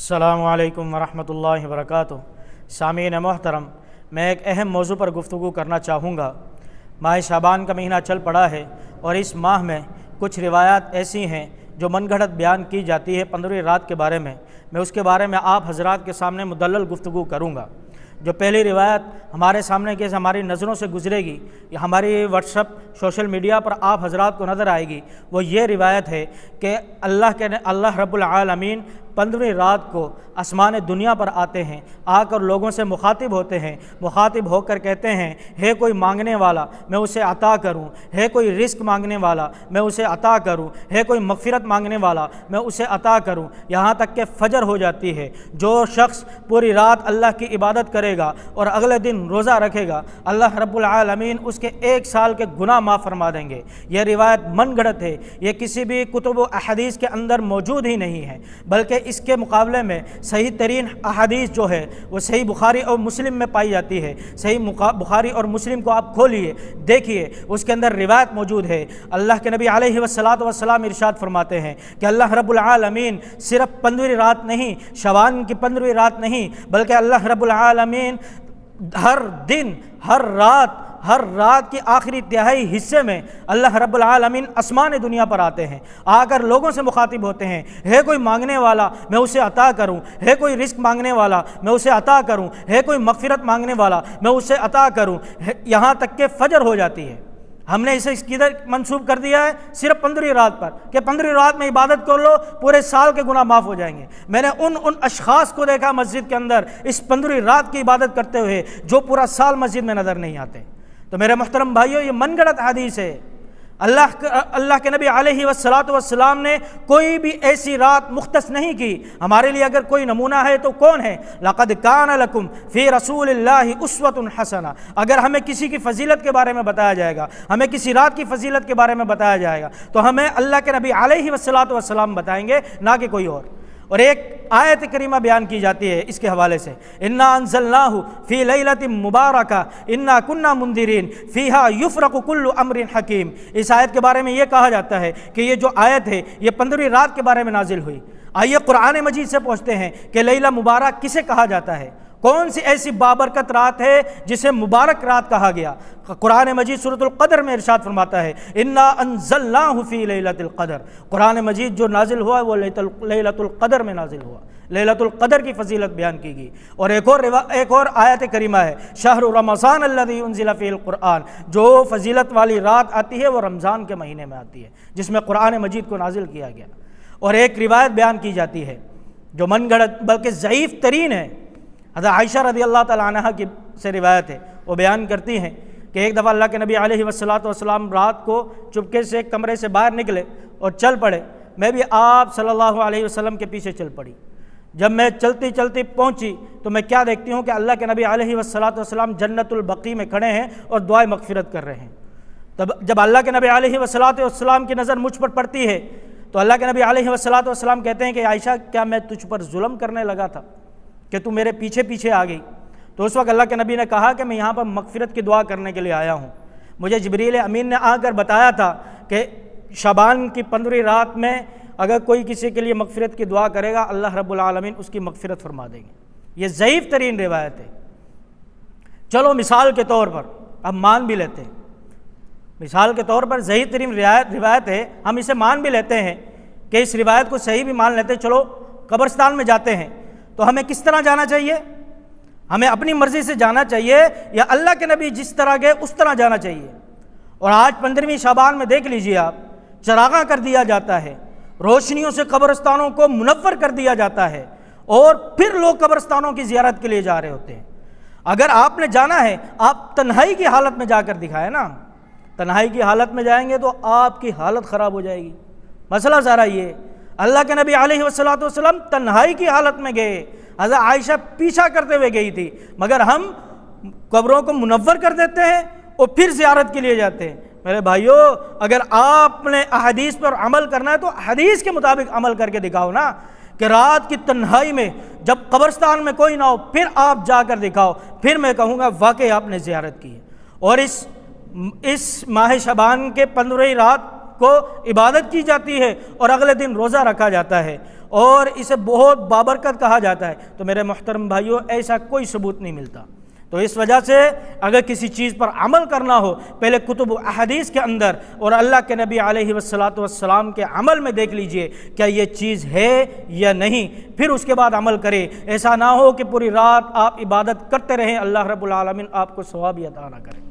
السلام علیکم ورحمۃ اللہ وبرکاتہ۔ سامعین محترم، میں ایک اہم موضوع پر گفتگو کرنا چاہوں گا۔ ماہ شعبان کا مہینہ چل پڑا ہے اور اس ماہ میں کچھ روایات ایسی ہیں جو من گھڑت بیان کی جاتی ہے 15ویں رات کے بارے میں اس کے بارے میں آپ حضرات کے سامنے مدلل گفتگو کروں گا۔ جو پہلی روایت ہمارے سامنے کے ہماری نظروں سے گزرے گی یا ہماری واٹس ایپ سوشل میڈیا پر آپ حضرات کو نظر آئے گی، وہ یہ روایت ہے کہ اللہ رب العالمین 15ویں رات کو آسمان دنیا پر آتے ہیں، آ کر لوگوں سے مخاطب ہوتے ہیں، مخاطب ہو کر کہتے ہیں، ہے کوئی مانگنے والا میں اسے عطا کروں، ہے کوئی رزق مانگنے والا میں اسے عطا کروں، ہے کوئی مغفرت مانگنے والا میں اسے عطا کروں، یہاں تک کہ فجر ہو جاتی ہے۔ جو شخص پوری رات اللہ کی عبادت کرے گا اور اگلے دن روزہ رکھے گا، اللہ رب العالمین اس کے 1 سال کے گناہ معاف فرما دیں گے۔ یہ روایت من گھڑت ہے، یہ کسی بھی کتب و احادیث کے اندر موجود ہی نہیں ہے، بلکہ اس کے مقابلے میں صحیح ترین احادیث جو ہے وہ صحیح بخاری اور مسلم میں پائی جاتی ہے۔ صحیح بخاری اور مسلم کو آپ کھولیے، دیکھیے، اس کے اندر روایت موجود ہے۔ اللہ کے نبی علیہ والسلام ارشاد فرماتے ہیں کہ اللہ رب العالمین صرف 15ویں رات نہیں، شعبان کی 15ویں رات نہیں، بلکہ اللہ رب العالمین ہر دن ہر رات کی آخری تہائی حصے میں اللہ رب العالمین آسمان دنیا پر آتے ہیں، آ کر لوگوں سے مخاطب ہوتے ہیں، ہے کوئی مانگنے والا میں اسے عطا کروں، ہے کوئی رزق مانگنے والا میں اسے عطا کروں، ہے کوئی مغفرت مانگنے والا میں اسے عطا کروں، یہاں تک کہ فجر ہو جاتی ہے۔ ہم نے اسے کدھر منسوب کر دیا ہے؟ صرف 15ویں رات پر، کہ 15ویں رات میں عبادت کر لو، پورے سال کے گناہ معاف ہو جائیں گے۔ میں نے ان اشخاص کو دیکھا مسجد کے اندر اس 15ویں رات کی عبادت کرتے ہوئے جو پورا سال مسجد میں نظر نہیں آتے۔ تو میرے محترم بھائیوں، یہ من گھڑت حدیث ہے۔ اللہ کے نبی علیہ والسلام نے کوئی بھی ایسی رات مختص نہیں کی۔ ہمارے لیے اگر کوئی نمونہ ہے تو کون ہے؟ لَقَدْ كَانَ لَكُمْ فِي رَسُولِ اللَّهِ أُسْوَةٌ حَسَنَةٌ۔ اگر ہمیں کسی کی فضیلت کے بارے میں بتایا جائے گا، ہمیں کسی رات کی فضیلت کے بارے میں بتایا جائے گا، تو ہمیں اللہ کے نبی علیہ والسلام بتائیں گے، نہ کہ کوئی اور ایک آیت کریمہ بیان کی جاتی ہے اس کے حوالے سے، اِنَّا أَنزَلْنَاهُ فِي لَيْلَةٍ مُبَارَكَةٍ إِنَّا كُنَّا مُنذِرِينَ فِيهَا يُفْرَقُ كُلُّ أَمْرٍ حَكِيمٍ۔ اس آیت کے بارے میں یہ کہا جاتا ہے کہ یہ جو آیت ہے یہ 15ویں رات کے بارے میں نازل ہوئی۔ آئیے قرآن مجید سے پوچھتے ہیں کہ لیلہ مبارک کسے کہا جاتا ہے؟ کون سی ایسی بابرکت رات ہے جسے مبارک رات کہا گیا؟ قرآن مجید سورۃ القدر میں ارشاد فرماتا ہے، انا انزلناہ فی لیلۃ القدر۔ قرآن مجید جو نازل ہوا وہ لیلۃ القدر میں نازل ہوا، لیلۃ القدر کی فضیلت بیان کی گئی۔ اور ایک اور آیت کریمہ ہے، شہر رمضان الذی انزل فیہ القرآن۔ جو فضیلت والی رات آتی ہے وہ رمضان کے مہینے میں آتی ہے جس میں قرآن مجید کو نازل کیا گیا۔ اور ایک روایت بیان کی جاتی ہے جو من گھڑت بلکہ ضعیف ترین ہے، حضرت عائشہ رضی اللہ تعالی عنہا کی سے روایت ہے، وہ بیان کرتی ہیں کہ ایک دفعہ اللہ کے نبی علیہ والسلام رات کو چپکے سے کمرے سے باہر نکلے اور چل پڑے۔ میں بھی آپ صلی اللہ علیہ وسلم کے پیچھے چل پڑی۔ جب میں چلتی چلتی پہنچی تو میں کیا دیکھتی ہوں کہ اللہ کے نبی علیہ والسلام جنت البقیع میں کھڑے ہیں اور دعائے مغفرت کر رہے ہیں۔ تب جب اللہ کے نبی علیہ والسلام کی نظر مجھ پر پڑتی ہے تو اللہ کے نبی علیہ والسلام کہتے ہیں کہ عائشہ، کیا میں تجھ پر ظلم کرنے لگا تھا کہ تو میرے پیچھے پیچھے آ گئی؟ تو اس وقت اللہ کے نبی نے کہا کہ میں یہاں پر مغفرت کی دعا کرنے کے لیے آیا ہوں۔ مجھے جبریل امین نے آ کر بتایا تھا کہ شعبان کی 15ویں رات میں اگر کوئی کسی کے لیے مغفرت کی دعا کرے گا، اللہ رب العالمین اس کی مغفرت فرما دیں گے۔ یہ ضعیف ترین روایت ہے۔ چلو مثال کے طور پر اب مان بھی لیتے ہیں، مثال کے طور پر ضعیف ترین روایت ہے، ہم اسے مان بھی لیتے ہیں کہ اس روایت کو صحیح بھی مان لیتے ہیں۔ چلو قبرستان میں جاتے ہیں تو ہمیں کس طرح جانا چاہیے؟ ہمیں اپنی مرضی سے جانا چاہیے یا اللہ کے نبی جس طرح گئے اس طرح جانا چاہیے؟ اور آج 15ویں شعبان میں دیکھ لیجئے آپ، چراغاں کر دیا جاتا ہے، روشنیوں سے قبرستانوں کو منور کر دیا جاتا ہے، اور پھر لوگ قبرستانوں کی زیارت کے لیے جا رہے ہوتے ہیں۔ اگر آپ نے جانا ہے، آپ تنہائی کی حالت میں جا کر دکھائیں نا۔ تنہائی کی حالت میں جائیں گے تو آپ کی حالت خراب ہو جائے گی۔ مسئلہ ذرا یہ، اللہ کے نبی علیہ والسلام تنہائی کی حالت میں گئے، حضرت عائشہ پیچھا کرتے ہوئے گئی تھی، مگر ہم قبروں کو منور کر دیتے ہیں اور پھر زیارت کے لیے جاتے ہیں۔ میرے بھائیو، اگر آپ نے احادیث پر عمل کرنا ہے تو حدیث کے مطابق عمل کر کے دکھاؤ نا، کہ رات کی تنہائی میں جب قبرستان میں کوئی نہ ہو پھر آپ جا کر دکھاؤ، پھر میں کہوں گا واقعی آپ نے زیارت کی ہے۔ اور اس ماہ شعبان کے 15ویں رات کو عبادت کی جاتی ہے اور اگلے دن روزہ رکھا جاتا ہے۔ اور اسے بہت بابرکت کہا جاتا ہے، تو میرے محترم بھائیوں ایسا کوئی ثبوت نہیں ملتا۔ تو اس وجہ سے اگر کسی چیز پر عمل کرنا ہو، پہلے کتب و احادیث کے اندر اور اللہ کے نبی علیہ والسلام کے عمل میں دیکھ لیجئے کیا یہ چیز ہے یا نہیں، پھر اس کے بعد عمل کرے۔ ایسا نہ ہو کہ پوری رات آپ عبادت کرتے رہیں، اللہ رب العالمین آپ کو ثواب عطا نہ کرے۔